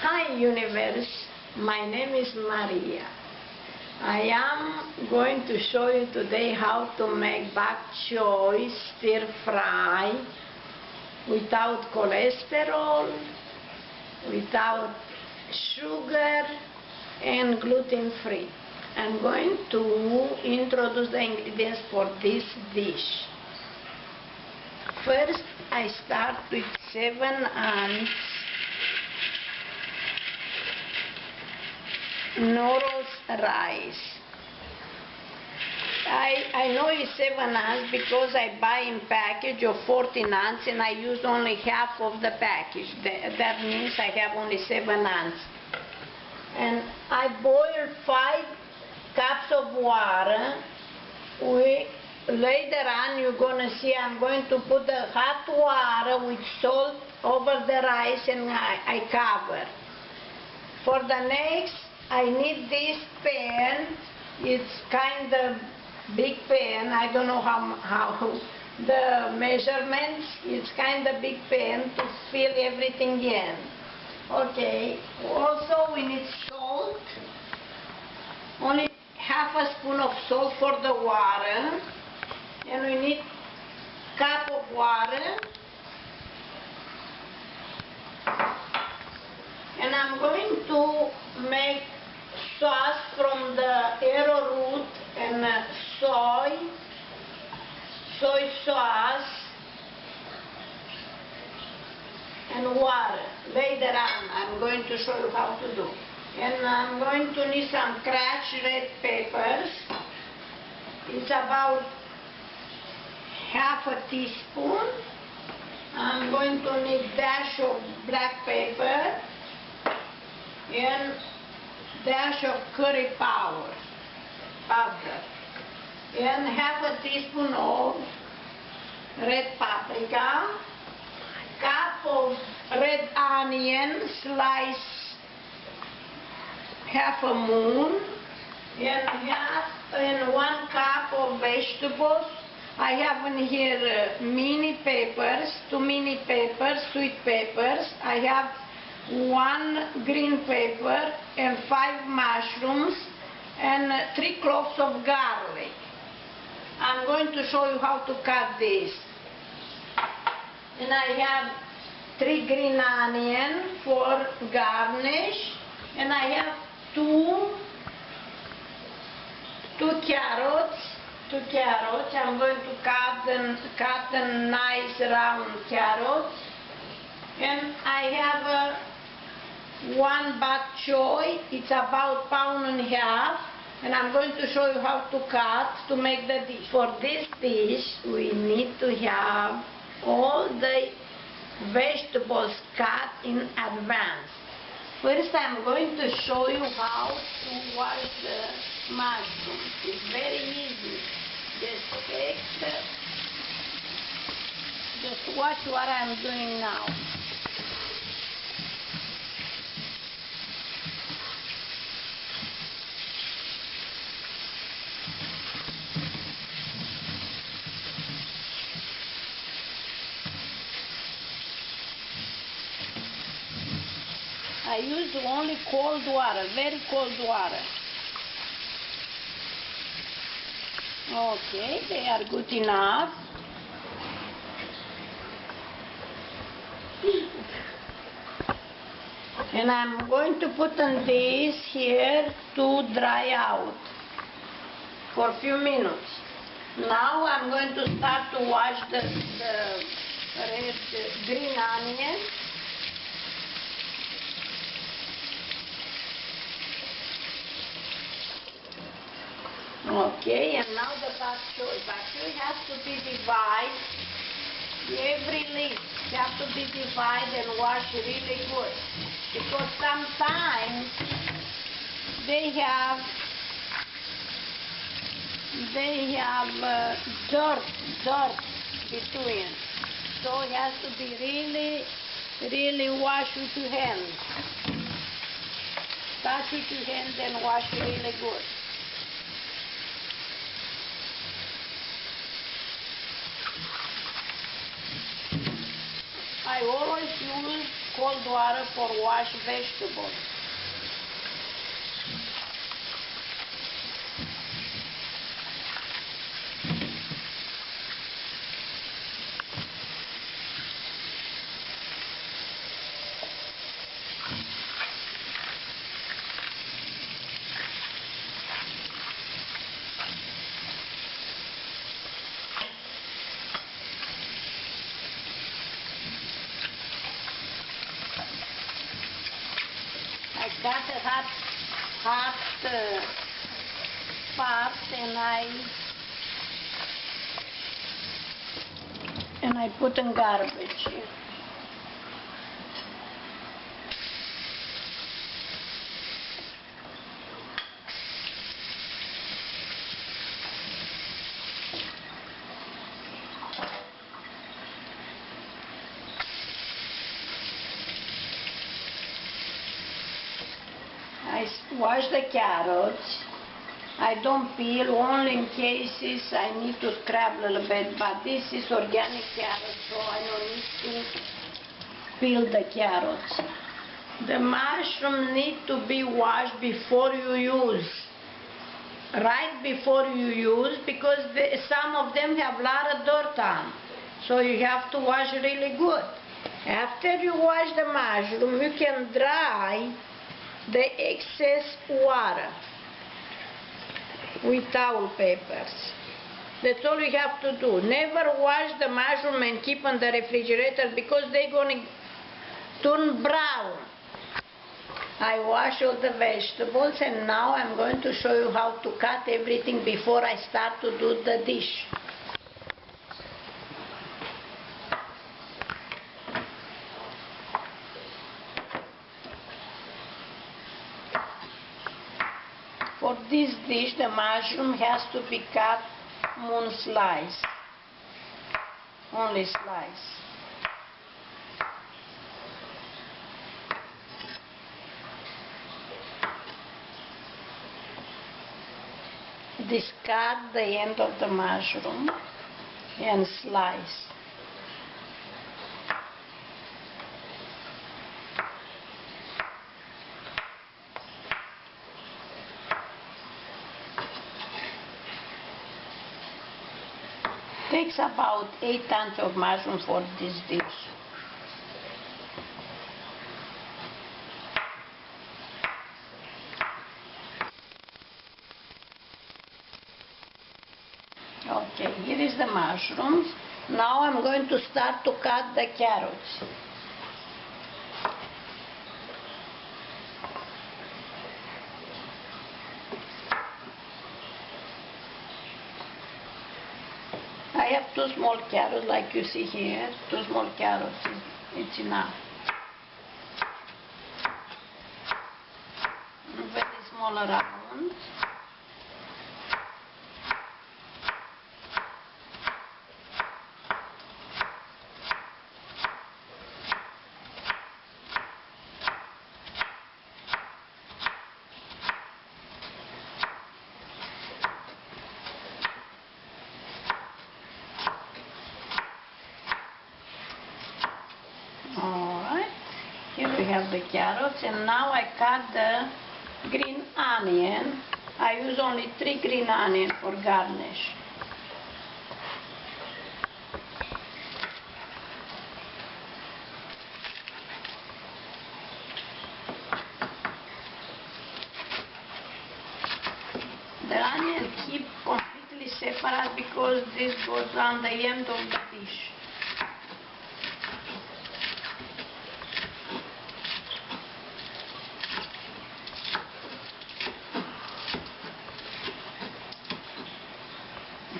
Hi universe, my name is Maria. I am going to show you today how to make bok choy stir fry without cholesterol, without sugar and gluten free. I'm going to introduce the ingredients for this dish. First I start with 7 ounce Noros rice. I know it's 7 ounce because I buy in package of 14 ounce and I use only half of the package. That means I have only 7 ounce. And I boil 5 cups of water. Later on you're gonna see I'm going to put the hot water with salt over the rice and I cover. For the next I need this pan. It's kind of big pan. I don't know how the measurements. It's kind of big pan to fill everything in. Okay. Also we need salt. Only half a spoon of salt for the water. And we need cup of water. And I'm going to make sauce from the arrowroot and soy sauce and water. Later on I'm going to show you how to do. And I'm going to need some crushed red peppers. It's about half a teaspoon. I'm going to need dash of black pepper and dash of curry powder and half a teaspoon of red paprika, cup of red onion sliced half a moon, and 1 cup of vegetables. I have in here mini peppers, 2 mini peppers, sweet peppers. I have 1 green pepper and 5 mushrooms and 3 cloves of garlic. I'm going to show you how to cut this. And I have 3 green onions for garnish, and I have 2 carrots. I'm going to cut the nice round carrots. And I have 1 bok choy. It's about 1.5 pounds. And I'm going to show you how to cut to make the dish. For this dish we need to have all the vegetables cut in advance. First I'm going to show you how to wash the mushrooms. It's very easy. Just watch what I'm doing now. I use only cold water, very cold water. Okay, they are good enough. And I'm going to put on this here to dry out for a few minutes. Now I'm going to start to wash the green onion. Okay, and now the bok choy. Bok choy has to be divided. Every leaf has to be divided and washed really good. Because sometimes they have dirt between. So it has to be really washed with your hands. Touch with your hands and wash really good. I always use cold water for wash vegetables. I got a hot part and I put in garbage. I wash the carrots. I don't peel, only in cases I need to scrap a little bit, but this is organic carrots, so I don't need to peel the carrots. The mushroom need to be washed before you use. Right before you use, because some of them have a lot of dirt on. So you have to wash really good. After you wash the mushroom, you can dry the excess water with towel papers. That's all you have to do. Never wash the mushroom and keep in the refrigerator because they're going to turn brown. I wash all the vegetables and now I'm going to show you how to cut everything before I start to do the dish. For this dish, the mushroom has to be cut moon slice, only slice. Discard the end of the mushroom and slice. Takes about 8 tons of mushroom for this dish. Okay, here is the mushrooms. Now I'm going to start to cut the carrots. I have 2 small carrots like you see here. 2 small carrots, it's enough. Very small rounds. Alright, here we have the carrots and now I cut the green onion. I use only 3 green onions for garnish. The onion keep completely separate because this goes on the end of the dish.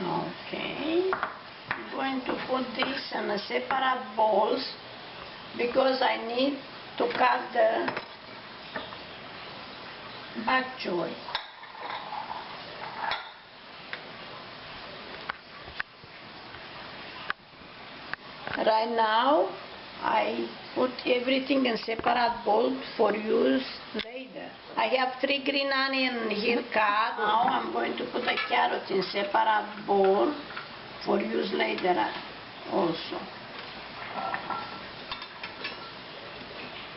Okay, I'm going to put this in a separate bowls because I need to cut the bok choy. Right now I put everything in separate bowl for use later. I have 3 green onions here cut. Now I'm going to put the carrots in separate bowl for use later also.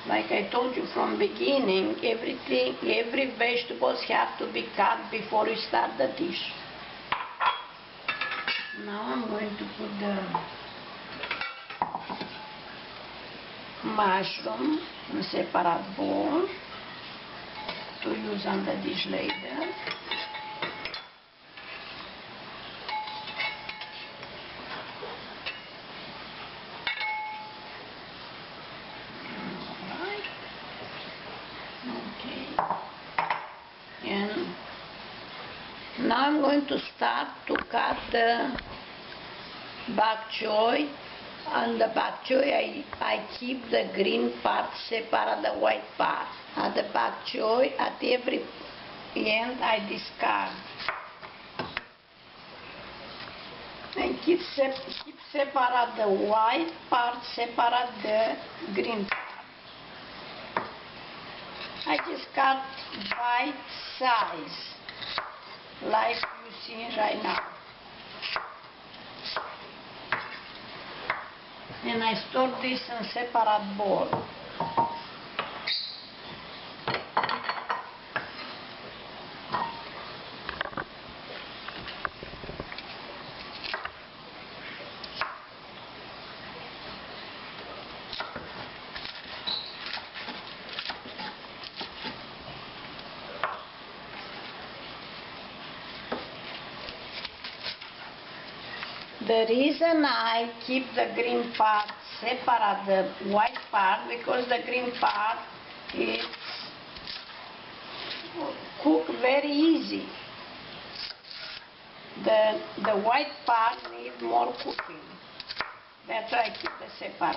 Like I told you from beginning, every vegetables have to be cut before you start the dish. Now I'm going to put the mushroom in a separate bowl to use on the dish later. And now I'm going to start to cut the bok choy. On the bok choy, I keep the green part separate the white part. At the bok choy, at every end, I discard. And keep separate the white part, separate the green part. I just cut bite size, like you see right now. And I store this in separate bowl. The reason I keep the green part separate the white part, because the green part is cooked very easy. The white part needs more cooking. That's why I keep it separate.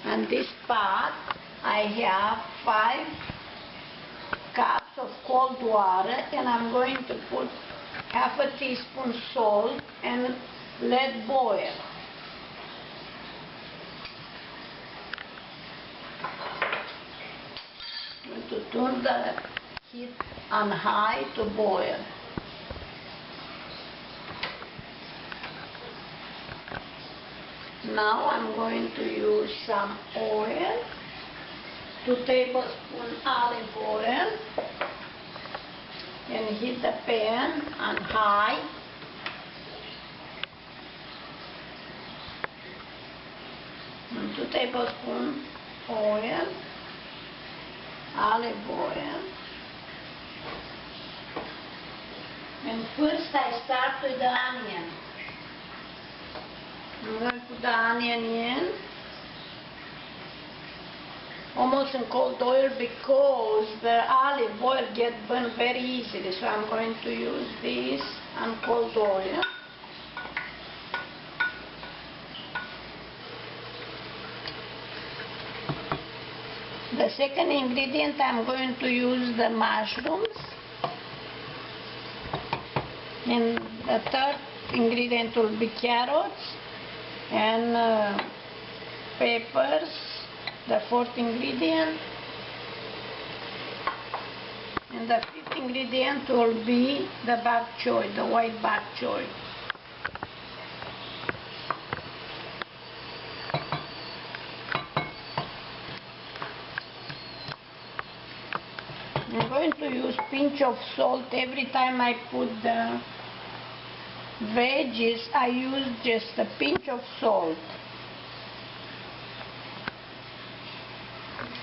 On this pot, I have 5 cups of cold water, and I'm going to put half a teaspoon salt and let boil. I'm going to turn the heat on high to boil. Now I'm going to use some oil, 2 tablespoons olive oil, and heat the pan on high. And 2 tablespoons oil, olive oil. And first I start with the onion. I'm going to put the onion in, almost in cold oil, because the olive oil gets burned very easily. So I'm going to use this on cold oil. The second ingredient, I'm going to use the mushrooms. And the third ingredient will be carrots and peppers, the fourth ingredient. And the fifth ingredient will be the bok choy, the white bok choy. I'm going to use pinch of salt every time I put the veggies. I use just a pinch of salt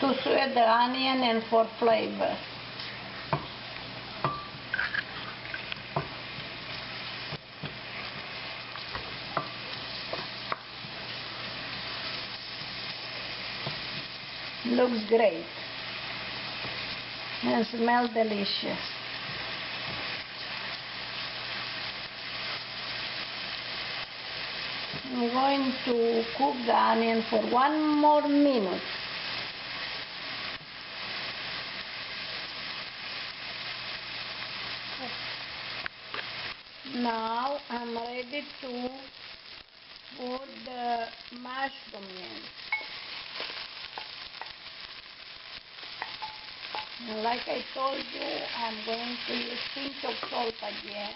to sweat the onion and for flavor. Looks great and smells delicious. I'm going to cook the onion for 1 more minute. Now I'm ready to put the mushroom in. And like I told you, I'm going to use pinch of salt again.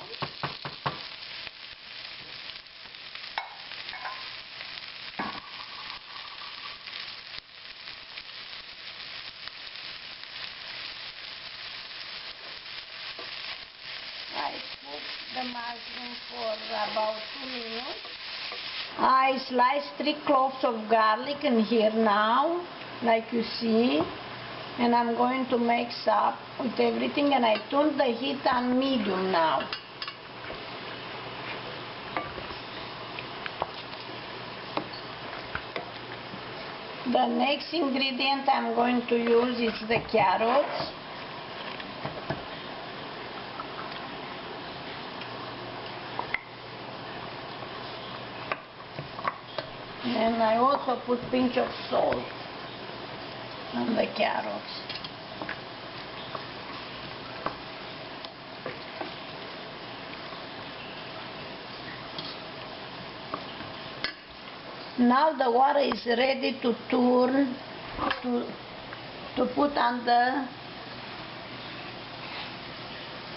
I cook the mushroom for about 2 minutes. I sliced 3 cloves of garlic in here now, like you see. And I'm going to mix up with everything, and I turn the heat on medium now. The next ingredient I'm going to use is the carrots. And I also put pinch of salt on the carrots. Now the water is ready to turn to put on the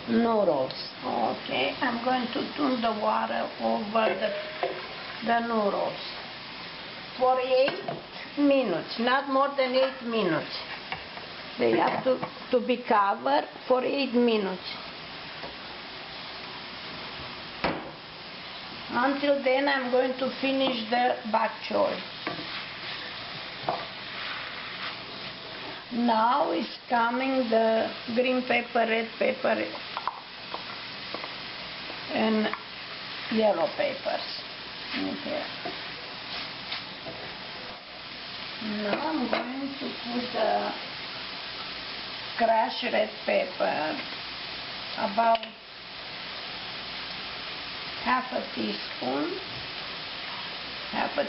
noodles. Okay, I'm going to turn the water over the noodles for 8 minutes, not more than 8 minutes. They have to be covered for 8 minutes. Until then, I'm going to finish the bok choy. Now is coming the green pepper, red pepper, and yellow peppers. Okay. Now I'm going to put the crushed red pepper, about half a teaspoon, half a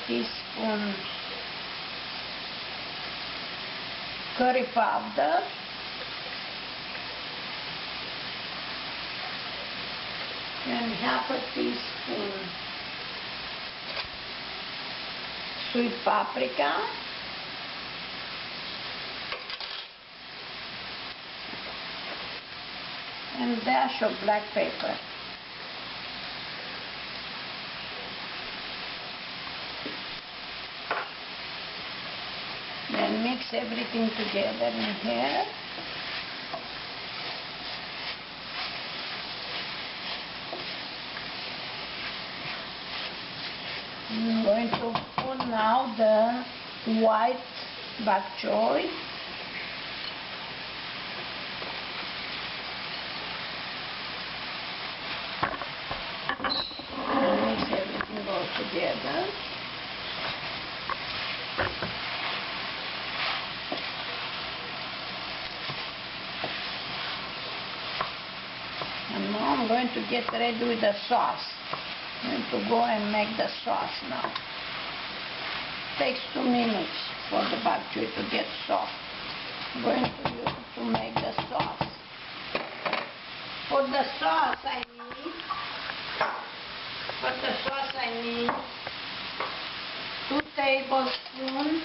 teaspoon curry powder, and half a teaspoon sweet paprika, and dash of black pepper. Then mix everything together in here. I'm going to put now the white bok choy. Mix everything all together. And now I'm going to get ready with the sauce. I'm going to go and make the sauce now. Takes 2 minutes for the bok choy to get soft. I'm going to make the sauce. For the sauce I need 2 tablespoons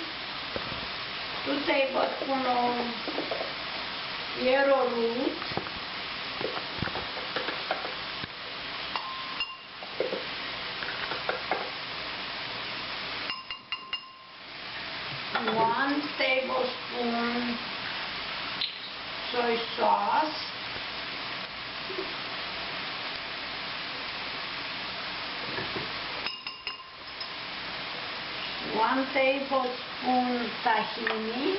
of arrowroot, 1 tablespoon soy sauce, 1 tablespoon tahini,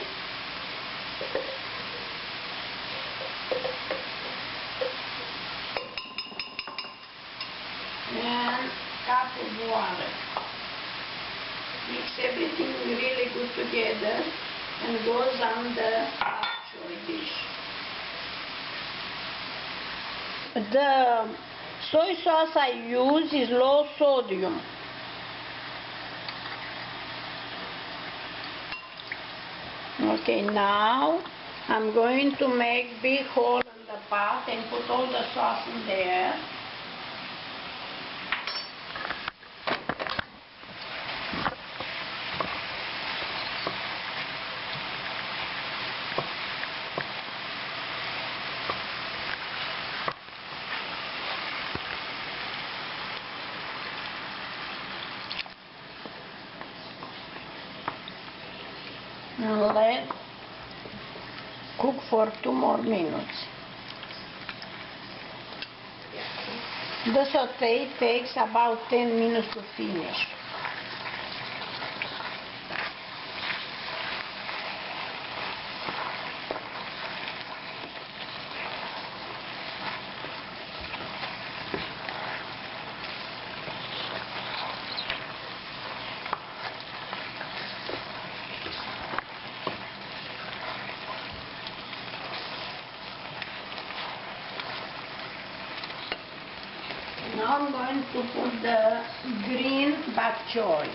and cup of water. Mix everything really good together and goes on the bok choy. choy dish. The soy sauce I use is low sodium. Okay, now I'm going to make big hole in the pot and put all the sauce in there. And let cook for 2 more minutes. The saute takes about 10 minutes to finish. Now I'm going to put the green bok choy.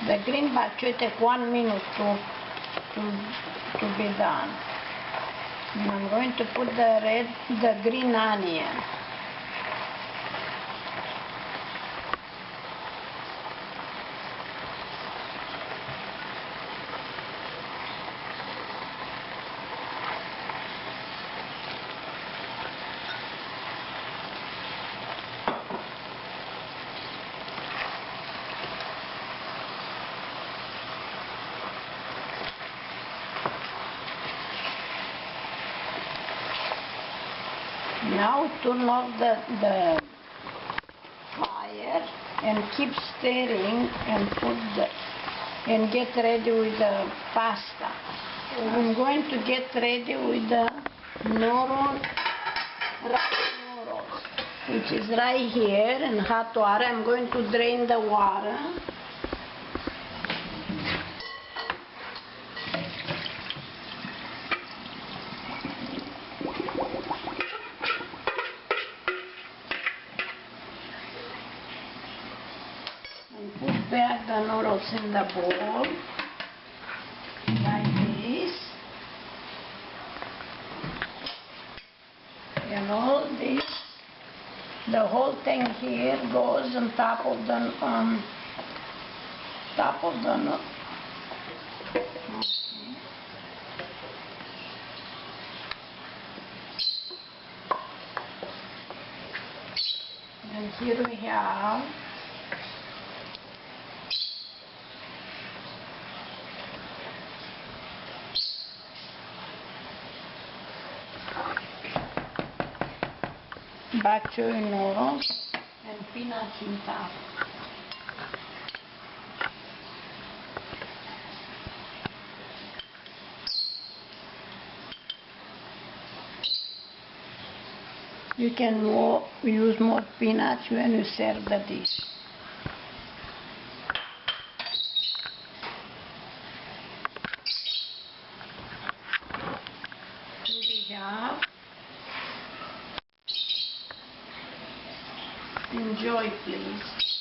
The green bok choy takes 1 minute to be done. And I'm going to put the green onion. Now turn off the fire and keep stirring and get ready with the pasta. I'm going to get ready with the rice noodles, which is right here in hot water. I'm going to drain the water. And put back the noodles in the bowl, like this. And all this, the whole thing here goes on top of the noodle. And here we have bok choy noodles and peanuts on top. You can use more peanuts when you serve the dish. Here we have. Enjoy, please.